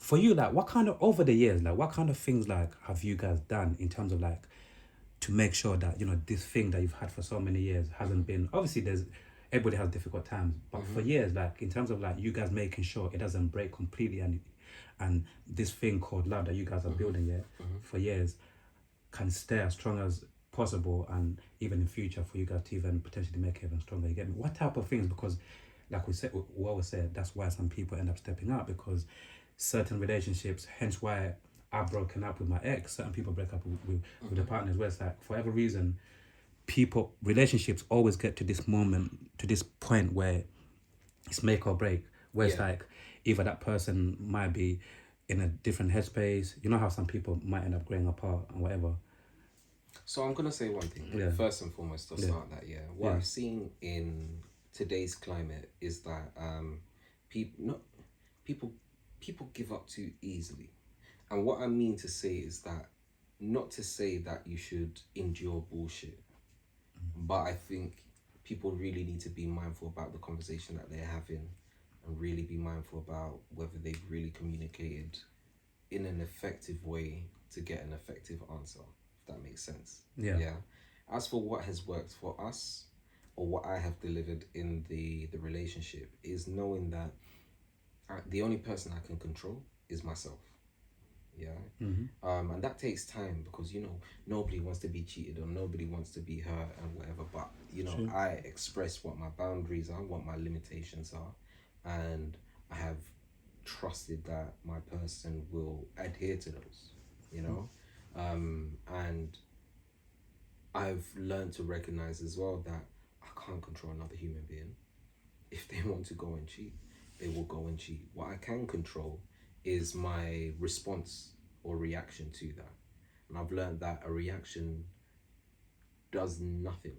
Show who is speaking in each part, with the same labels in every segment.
Speaker 1: for you, like, what kind of, over the years, like, what kind of things, like, have you guys done in terms of, like, to make sure that, you know, this thing that you've had for so many years hasn't been, obviously there's, everybody has difficult times, but for years, like, in terms of, like, you guys making sure it doesn't break completely, and this thing called love that you guys are building, yeah, for years, can stay as strong as possible, and even in future for you guys to even potentially make it even stronger. You get me? What type of things? Because like we always say, that's why some people end up stepping up, because certain relationships, hence why I've broken up with my ex, certain people break up with their partners, where it's like, for whatever reason, relationships always get to this moment, to this point where it's make or break, where it's like, either that person might be in a different headspace. You know how some people might end up growing apart and whatever.
Speaker 2: So I'm gonna say one thing.
Speaker 1: Yeah.
Speaker 2: First and foremost, to start that, what
Speaker 1: Yeah.
Speaker 2: I've seen in today's climate is that people not people people give up too easily. And what I mean to say is that, not to say that you should endure bullshit, but I think people really need to be mindful about the conversation that they're having, and really be mindful about whether they've really communicated in an effective way to get an effective answer, if that makes sense.
Speaker 1: Yeah.
Speaker 2: As for what has worked for us, or what I have delivered in the relationship, is knowing that the only person I can control is myself. Yeah. And that takes time, because nobody wants to be cheated, or nobody wants to be hurt and whatever, but
Speaker 1: True.
Speaker 2: I express what my boundaries are, what my limitations are, and I have trusted that my person will adhere to those, and I've learned to recognize as well that I can't control another human being. If they want to go and cheat, they will go and cheat. What I can control is my response or reaction to that. And I've learned that a reaction does nothing.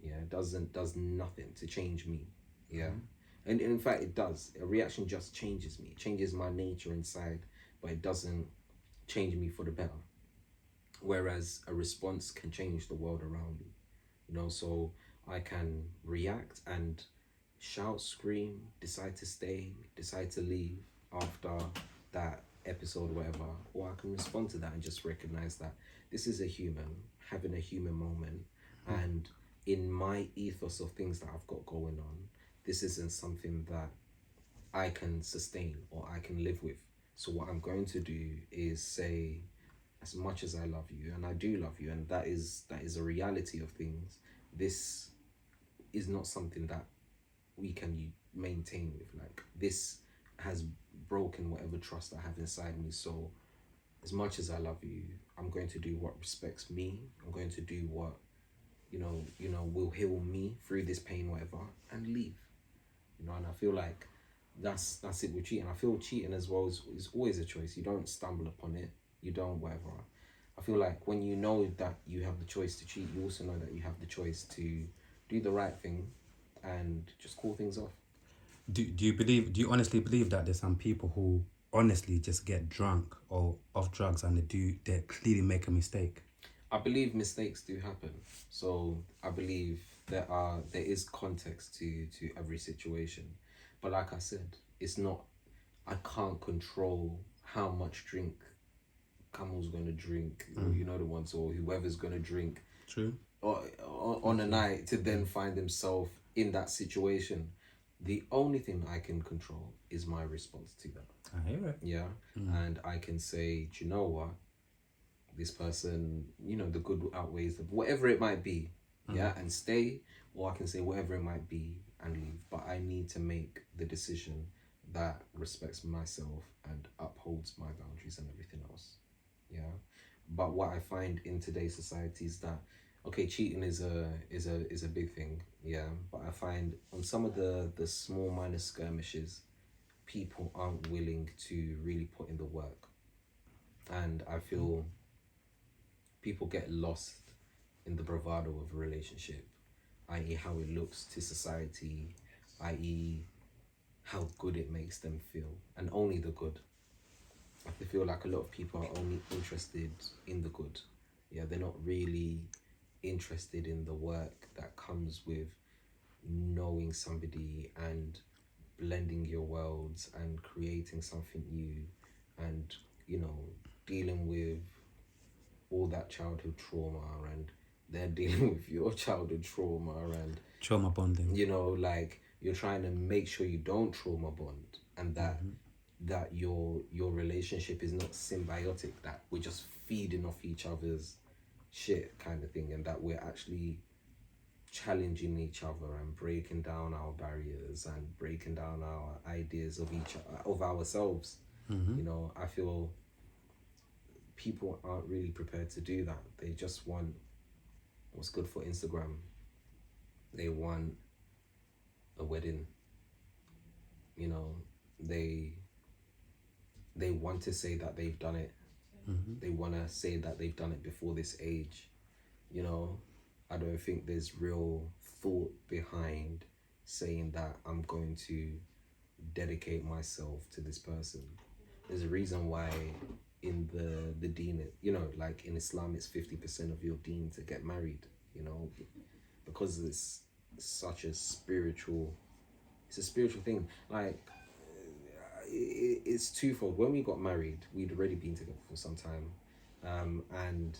Speaker 2: Yeah, does nothing to change me. Yeah. And in fact it does. A reaction just changes me. It changes my nature inside, but it doesn't change me for the better. Whereas a response can change the world around me. So I can react and shout, scream, decide to stay, decide to leave after that episode, whatever, or I can respond to that and just recognize that this is a human having a human moment, and in my ethos of things that I've got going on, this isn't something that I can sustain or I can live with. So what I'm going to do is say, as much as I love you, and I do love you, and that is a reality of things, this is not something that we can maintain with. Like, this has broken whatever trust I have inside me. So as much as I love you, I'm going to do what respects me. I'm going to do what will heal me through this pain, whatever, and leave. And I feel like that's it with cheating. I feel cheating as well is always a choice. You don't stumble upon it. You don't whatever. I feel like when you know that you have the choice to cheat, you also know that you have the choice to do the right thing and just call things off.
Speaker 1: Do you honestly believe that there's some people who honestly just get drunk or off drugs, and they clearly make a mistake?
Speaker 2: I believe mistakes do happen. So I believe there is context to every situation. But like I said, it's not, I can't control how much drink Camel's gonna drink, or the ones, or whoever's gonna drink
Speaker 1: True.
Speaker 2: on a night to then find himself in that situation. The only thing I can control is my response to that.
Speaker 1: I hear it.
Speaker 2: Yeah. And I can say, do you know what? This person, the good outweighs the whatever it might be. Yeah, and stay, or I can say whatever it might be and leave. But I need to make the decision that respects myself and upholds my boundaries and everything else. Yeah. But what I find in today's society is that, okay, cheating is a big thing. Yeah. But I find on some of the small minor skirmishes, people aren't willing to really put in the work. And I feel people get lost in the bravado of a relationship, i.e. how it looks to society, i.e. how good it makes them feel, and only the good. I feel like a lot of people are only interested in the good. Yeah, they're not really interested in the work that comes with knowing somebody and blending your worlds and creating something new, you know, dealing with all that childhood trauma, and they're dealing with your childhood trauma, and
Speaker 1: Trauma bonding.
Speaker 2: you know, like you're trying to make sure you don't trauma bond, and that your relationship is not symbiotic, that we're just feeding off each other's shit kind of thing, and that we're actually challenging each other and breaking down our barriers and breaking down our ideas of ourselves. You know, I feel people aren't really prepared to do that. They just want what's good for Instagram. They want a wedding. You know, they want to say that they've done it. They want to say that they've done it before this age. You know, I don't think there's real thought behind saying that I'm going to dedicate myself to this person. There's a reason why in the deen, you know, like in Islam, it's 50% of your deen to get married. You know, because it's such a spiritual. It's a spiritual thing. Like it's twofold. When we got married, we'd already been together for some time, and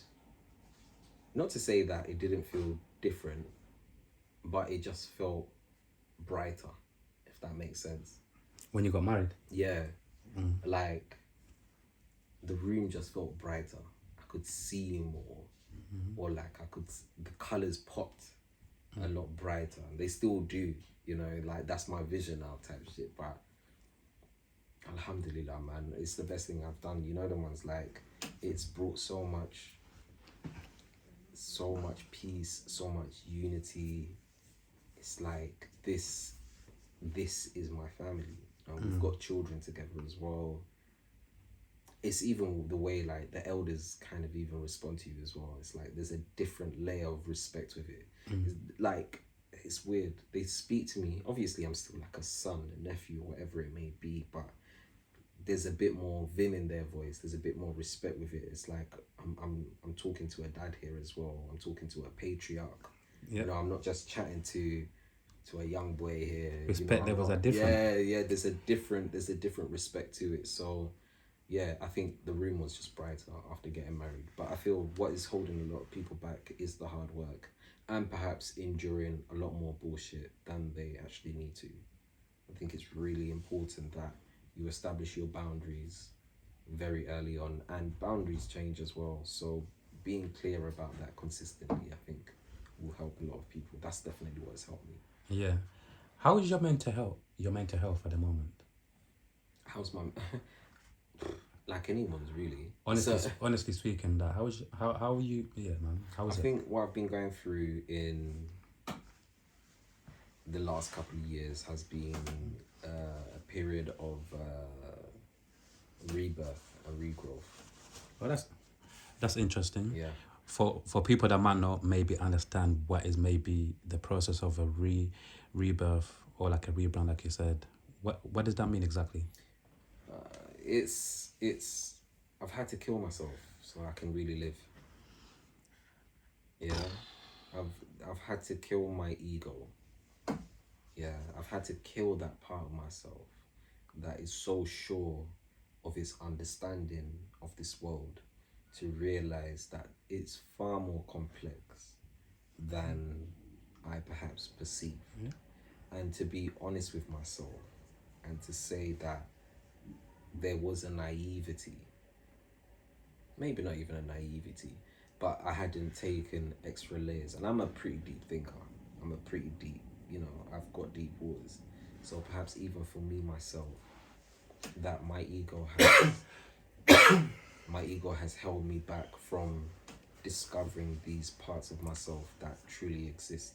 Speaker 2: not to say that it didn't feel different, but it just felt brighter, if that makes sense.
Speaker 1: When you got married?
Speaker 2: Yeah, like the room just felt brighter. I could see more, or like the colors popped a lot brighter. They still do, you know, like that's my vision now type shit. But alhamdulillah, man, it's the best thing I've done. You know, the ones like it's brought so much peace, so much unity. It's like this is my family, and we've got children together as well. It's even the way like the elders kind of even respond to you as well. It's like there's a different layer of respect with it. It's weird. They speak to me. Obviously, I'm still like a son, a nephew, or whatever it may be, but there's a bit more vim in their voice. There's a bit more respect with it. It's like I'm talking to a dad here as well. I'm talking to a patriarch.
Speaker 1: Yeah.
Speaker 2: You know, I'm not just chatting to a young boy here.
Speaker 1: Respect levels are different.
Speaker 2: Yeah. There's a different respect to it. So, yeah, I think the room was just brighter after getting married. But I feel what is holding a lot of people back is the hard work, and perhaps enduring a lot more bullshit than they actually need to. I think it's really important that you establish your boundaries very early on, and boundaries change as well. So being clear about that consistently, I think, will help a lot of people. That's definitely what has helped me.
Speaker 1: Yeah. How is your mental health? Your mental health at the moment?
Speaker 2: How's my like anyone's really?
Speaker 1: Honestly speaking, that how are you? Yeah, man. How is
Speaker 2: I
Speaker 1: it?
Speaker 2: think what I've been going through in the last couple of years has been a period of rebirth and regrowth.
Speaker 1: Well, that's interesting.
Speaker 2: Yeah.
Speaker 1: For people that might not maybe understand what is maybe the process of a rebirth or like a rebrand, like you said, what does that mean exactly?
Speaker 2: It's I've had to kill myself so I can really live. Yeah, I've had to kill my ego. Yeah, I've had to kill that part of myself that is so sure of its understanding of this world, to realize that it's far more complex than I perhaps perceive.
Speaker 1: Yeah.
Speaker 2: And to be honest with myself and to say that there was a naivety, maybe not even a naivety, but I hadn't taken extra layers. And I'm a pretty deep thinker. I'm a pretty deep, you know, I've got deep waters. So perhaps even for me myself, that my ego has held me back from discovering these parts of myself that truly exist,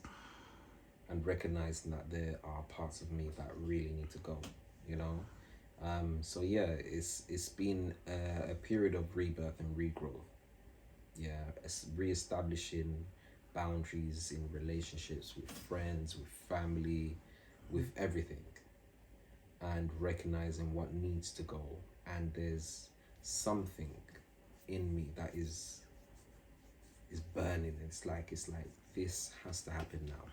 Speaker 2: and recognizing that there are parts of me that really need to go, you know. So yeah, it's been a period of rebirth and regrowth. Yeah, it's reestablishing boundaries in relationships with friends, with family, with everything, and recognizing what needs to go. And there's something in me that is burning. It's like this has to happen now.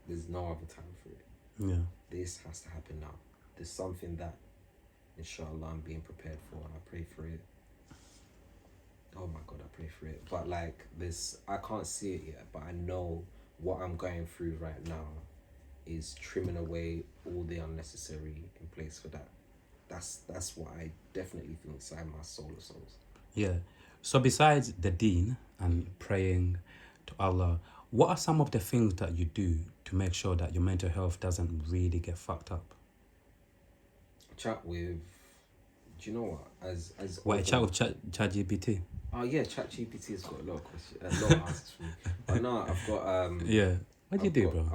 Speaker 2: There's no other time for it.
Speaker 1: Yeah.
Speaker 2: This has to happen now. There's something that, inshallah, I'm being prepared for, and I pray pray for it. Oh my God, I pray for it. But like this, I can't see it yet, but I know what I'm going through right now is trimming away all the unnecessary in place for that. That's what I definitely feel inside my soul of souls.
Speaker 1: Yeah. So besides the deen and praying to Allah, what are some of the things that you do to make sure that your mental health doesn't really get fucked up?
Speaker 2: Chat with, do you know what? As
Speaker 1: What, chat with ChatGPT?
Speaker 2: Oh yeah, ChatGPT has got a lot of questions, a lot of answers for me. But no, I've got
Speaker 1: Yeah. What do you do,
Speaker 2: got,
Speaker 1: bro?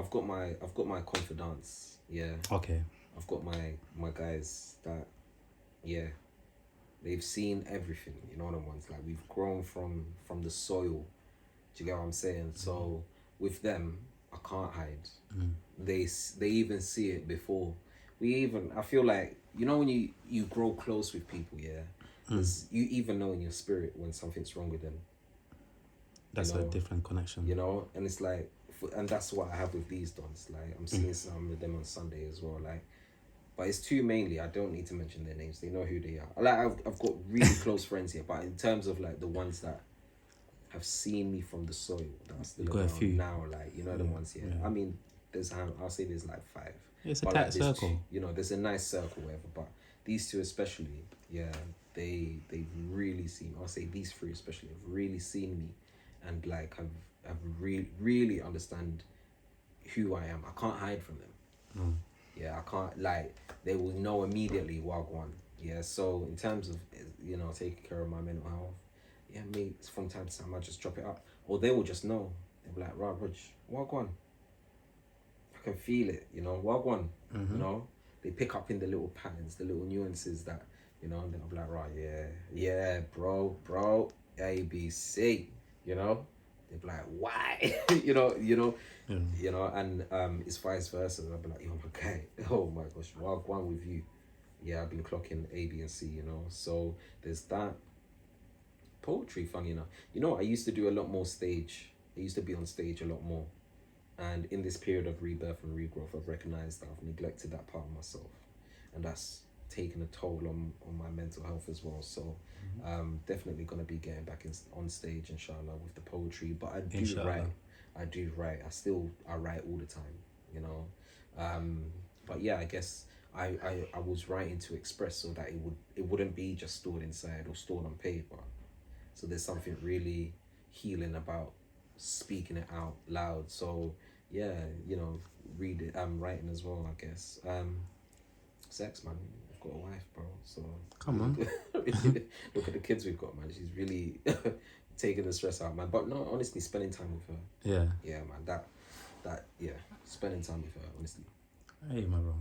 Speaker 2: I've got my confidants. Yeah,
Speaker 1: Okay.
Speaker 2: I've got my guys that, yeah, they've seen everything. You know what I'm saying? Like we've grown from the soil. Do you get what I'm saying? So with them, I can't hide. They even see it before. I feel like, you know, when you grow close with people, yeah, you even know in your spirit when something's wrong with them.
Speaker 1: That's a different connection.
Speaker 2: You know, and it's like, and that's what I have with these dons. Like I'm seeing some with them on Sunday as well. Like, but it's two mainly. I don't need to mention their names. They know who they are. Like I've got really close friends here, but in terms of like the ones that have seen me from the soil, that are still
Speaker 1: You got a
Speaker 2: around
Speaker 1: few.
Speaker 2: now, like, you know, the ones here. I mean, I'll say there's like 5.
Speaker 1: It's a
Speaker 2: But
Speaker 1: tight
Speaker 2: like there's
Speaker 1: circle.
Speaker 2: you know, there's a nice circle, whatever. But these two especially, yeah, they've really seen. I'll say these 3 especially have really seen me, and like have really understand who I am. I can't hide from them. Yeah, I can't, like, they will know immediately Wagwan. Yeah, so in terms of, you know, taking care of my mental health, yeah, mate, from time to time I just drop it up, or they will just know. They'll be like, right, Rog, Wagwan. I can feel it, you know, Wagwan. You know, they pick up in the little patterns, the little nuances that, you know, and they'll be like, right, yeah, bro, ABC, you know. They'll be like, why? you know, and it's vice versa. I'll be like, yo, my guy, oh my gosh, Wagwan with you. Yeah, I've been clocking A, B, and C, you know. So there's that. Poetry, funny enough. You know, I used to do a lot more stage. I used to be on stage a lot more. And in this period of rebirth and regrowth, I've recognized that I've neglected that part of myself. And that's taken a toll on my mental health as well. So definitely going to be getting back on stage, inshallah, with the poetry. But I do
Speaker 1: Inshallah.
Speaker 2: write. I write all the time, you know. But yeah, I guess I was writing to express so that it wouldn't be just stored inside or stored on paper. So there's something really healing about speaking it out loud. So yeah, you know, read it. I'm writing as well, I guess. Sex, man. I've got a wife, bro. So
Speaker 1: Come on.
Speaker 2: look at the kids we've got, man. She's really taking the stress out, man. But no, honestly, spending time with her.
Speaker 1: Yeah.
Speaker 2: Yeah, man. That yeah, spending time with her, honestly.
Speaker 1: Hey, my bro.